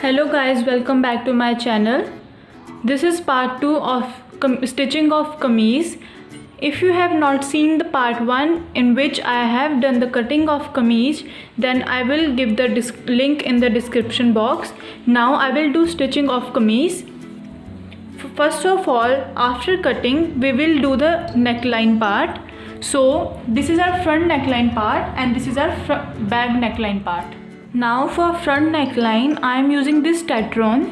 Hello guys, welcome back to my channel. This is part 2 of stitching of kameez. If you have not seen the part 1 in which I have done the cutting of kameez, then I will give the link in the description box. Now I will do stitching of kameez. First of all, after cutting, we will do the neckline part. So this is our front neckline part and this is our back neckline part. Now for front neckline, I am using this Tatron.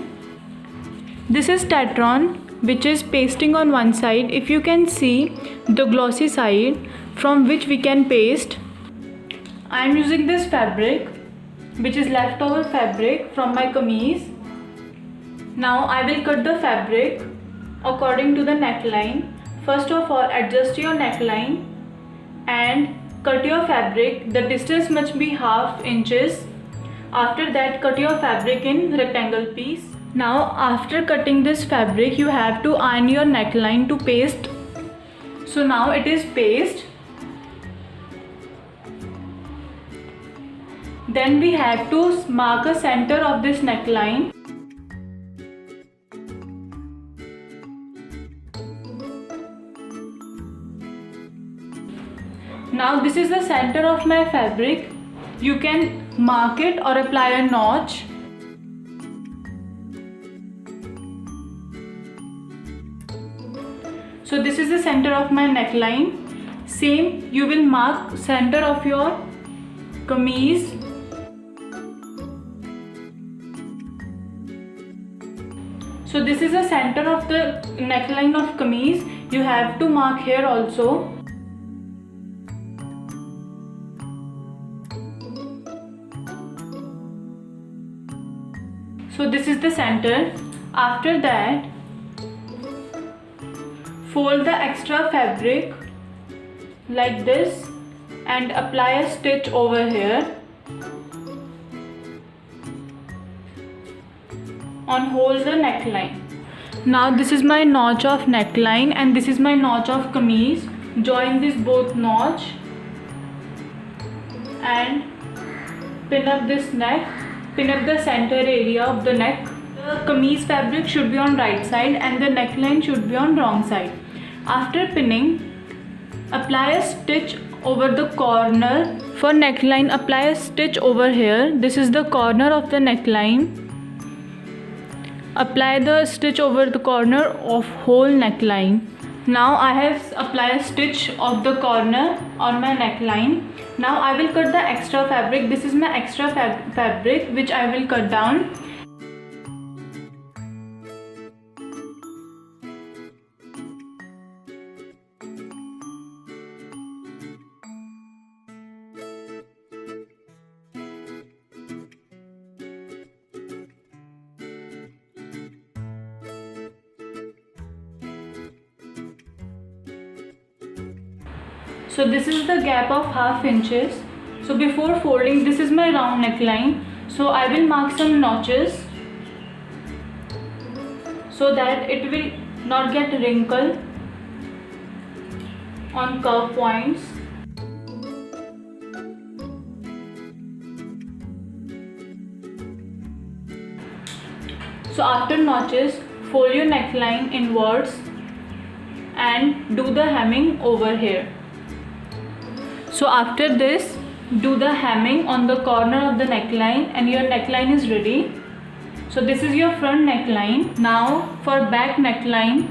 This is Tatron, which is pasting on one side. If you can see the glossy side from which we can paste. I am using this fabric, which is leftover fabric from my kameez. Now I will cut the fabric according to the neckline. First of all, adjust your neckline and cut your fabric. The distance must be half inches. After that, cut your fabric in rectangle piece. Now after cutting this fabric, you have to iron your neckline to paste. So now it is pasted. Then we have to mark a center of this neckline. Now this is the center of my fabric. You can mark it or apply a notch. So this is the center of my neckline. Same, you will mark center of your kameez. So this is the center of the neckline of kameez. You have to mark here also. So this is the center. After that, fold the extra fabric like this and apply a stitch over here on whole the neckline. Now this is my notch of neckline and this is my notch of kameez. Join this both notch and pin up this neck. Pin up the center area of the neck. The kameez fabric should be on right side and the neckline should be on wrong side. After pinning, apply a stitch over the corner. For neckline, apply a stitch over here. This is the corner of the neckline. Apply the stitch over the corner of whole neckline. Now I have applied a stitch of the corner on my neckline. Now I will cut the extra fabric. This is my extra fabric which I will cut down. So this is the gap of half inches. So before folding, this is my round neckline. So I will mark some notches so that it will not get wrinkled on curve points. So after notches, fold your neckline inwards and do the hemming over here. So after this, do the hemming on the corner of the neckline and your neckline is ready. So this is your front neckline. Now for back neckline,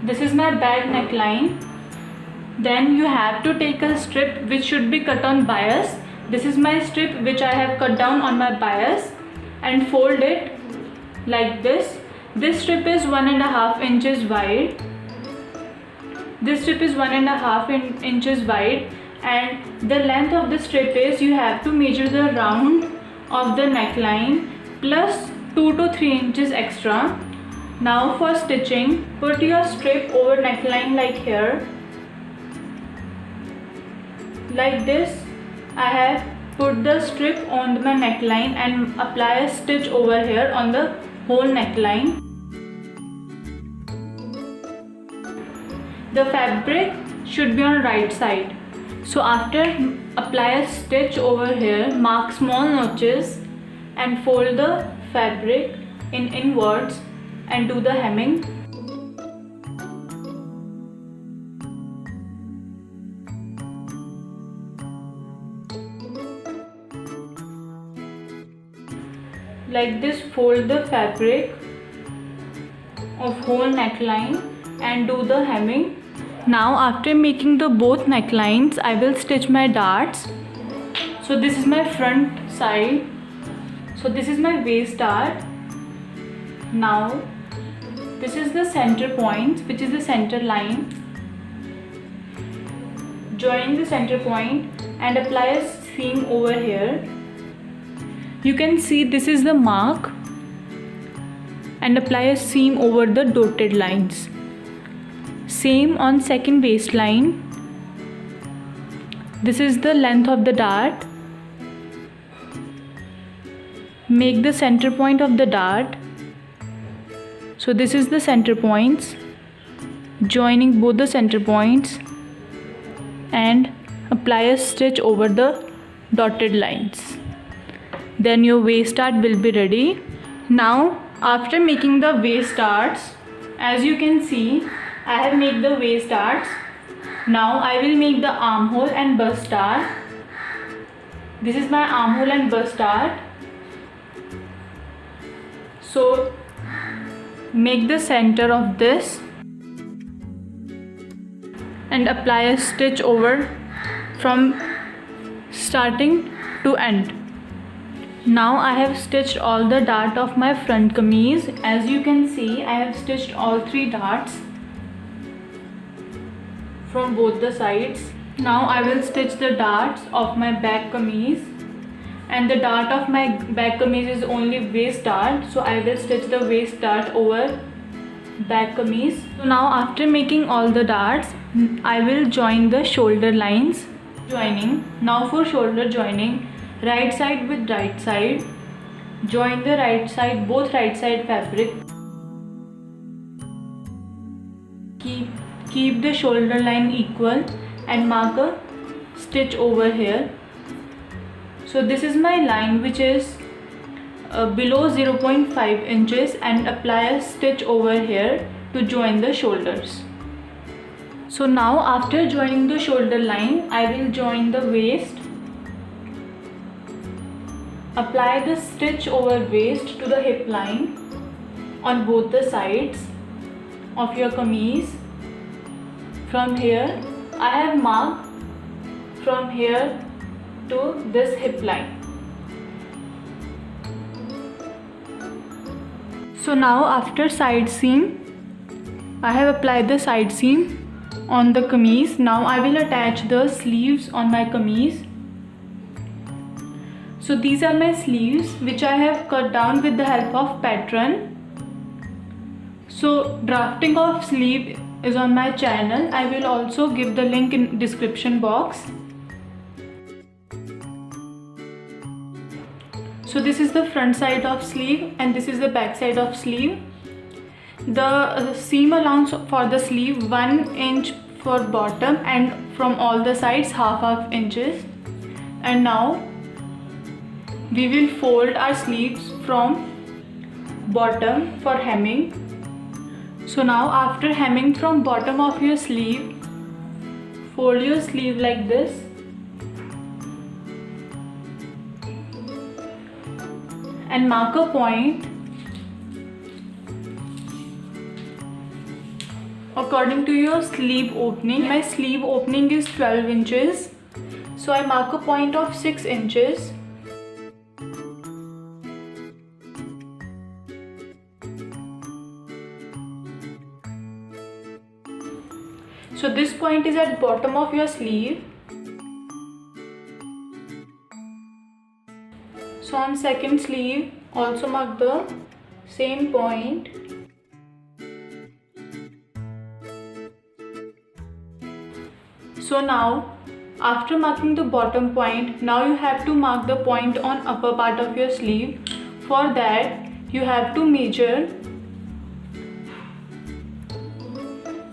this is my back neckline. Then you have to take a strip which should be cut on bias. This is my strip which I have cut down on my bias and fold it like this. This strip is 1.5 inches wide. This strip is 1.5 inches wide and the length of the strip is, you have to measure the round of the neckline plus 2 to 3 inches extra. Now for stitching, put your strip over neckline like here. Like this, I have put the strip on my neckline and apply a stitch over here on the whole neckline. The fabric should be on right side. So after, apply a stitch over here, mark small notches and fold the fabric in inwards and do the hemming. Like this, fold the fabric of whole neckline and do the hemming. Now after making the both necklines, I will stitch my darts. So this is my front side. So this is my waist dart. Now this is the center point, which is the center line. Join the center point and apply a seam over here. You can see this is the mark, and apply a seam over the dotted lines. Same on second waistline. This is the length of the dart. Make the center point of the dart. So this is the center points. Joining both the center points and apply a stitch over the dotted lines. Then your waist dart will be ready. Now after making the waist darts, as you can see, I have made the waist darts. Now I will make the armhole and bust dart. This is my armhole and bust dart. So make the center of this and apply a stitch over from starting to end. Now I have stitched all the dart of my front kameez. As you can see, I have stitched all 3 darts from both the sides. Now I will stitch the darts of my back kameez, and the dart of my back kameez is only waist dart, so I will stitch the waist dart over back kameez. So now after making all the darts, I will join the shoulder lines. Now for shoulder joining, right side with right side, join the right side, both right side fabric. Keep the shoulder line equal and mark a stitch over here. So this is my line, which is below 0.5 inches, and apply a stitch over here to join the shoulders. So now after joining the shoulder line, I will join the waist. Apply the stitch over waist to the hip line on both the sides of your kameez. From here, I have marked from here to this hip line. So now after side seam, I have applied the side seam on the kameez. Now I will attach the sleeves on my kameez. So these are my sleeves, which I have cut down with the help of pattern. So drafting of sleeve is on my channel. I will also give the link in description box. So this is the front side of sleeve and this is the back side of sleeve. The seam allowance for the sleeve 1 inch for bottom, and from all the sides half inches. And now we will fold our sleeves from bottom for hemming. So now after hemming from bottom of your sleeve, fold your sleeve like this. And mark a point according to your sleeve opening. My sleeve opening is 12 inches. So I mark a point of 6 inches. So this point is at bottom of your sleeve. So on second sleeve, also mark the same point. So now after marking the bottom point, now you have to mark the point on upper part of your sleeve. For that you have to measure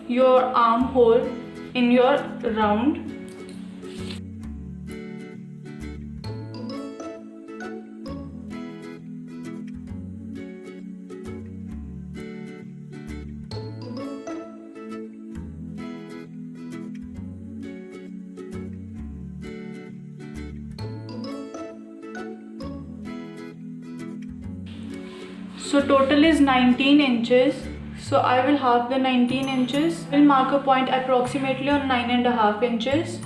your armhole in your round. So total is 19 inches. So I will half the 19 inches. I will mark a point approximately on 9.5 inches.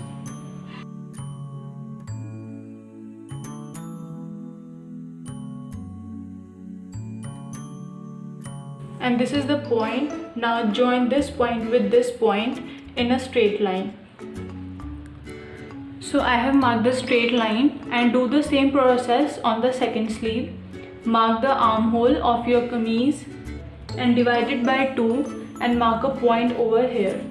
And this is the point. Now join this point with this point in a straight line. So I have marked the straight line, and do the same process on the second sleeve. Mark the armhole of your kameez and divide it by 2 and mark a point over here.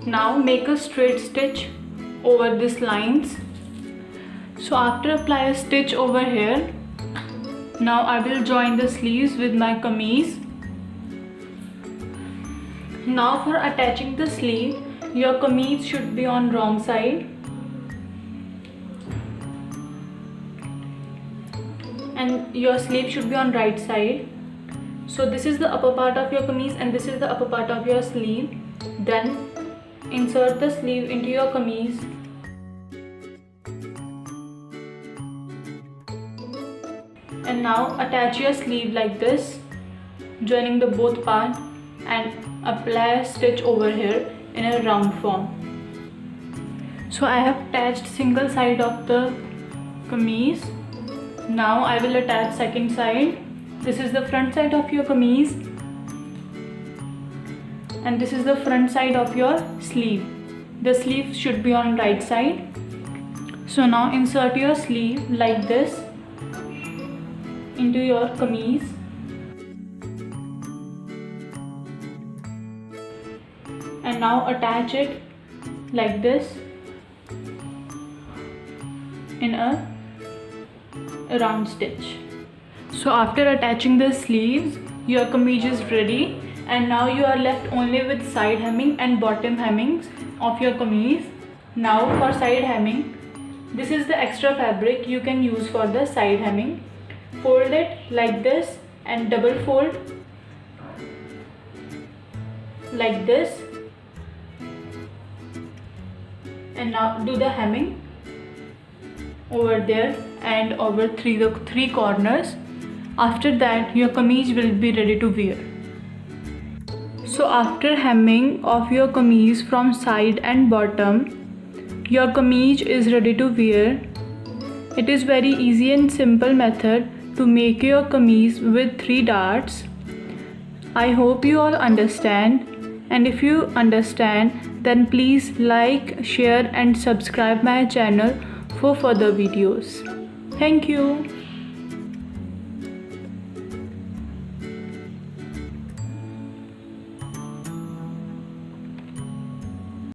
Now make a straight stitch over these lines. So after apply a stitch over here, now I will join the sleeves with my kameez. Now for attaching the sleeve, your kameez should be on wrong side and your sleeve should be on right side. So this is the upper part of your kameez and this is the upper part of your sleeve. Then insert the sleeve into your kameez. And now attach your sleeve like this, joining the both parts, and apply a stitch over here in a round form. So I have attached single side of the kameez. Now I will attach second side. This is the front side of your kameez and this is the front side of your sleeve. The sleeve should be on right side. So now insert your sleeve like this into your kameez. And now attach it like this in a round stitch. So after attaching the sleeves, your kameez is ready, and now you are left only with side hemming and bottom hemmings of your kameez. Now for side hemming, this is the extra fabric you can use for the side hemming. Fold it like this and double fold like this, and now do the hemming over there and over the three corners. After that your kameez will be ready to wear. So after hemming of your kameez from side and bottom, your kameez is ready to wear. It is very easy and simple method to make your kameez with 3 darts. I hope you all understand, and if you understand, then please like, share and subscribe my channel for further videos. Thank you.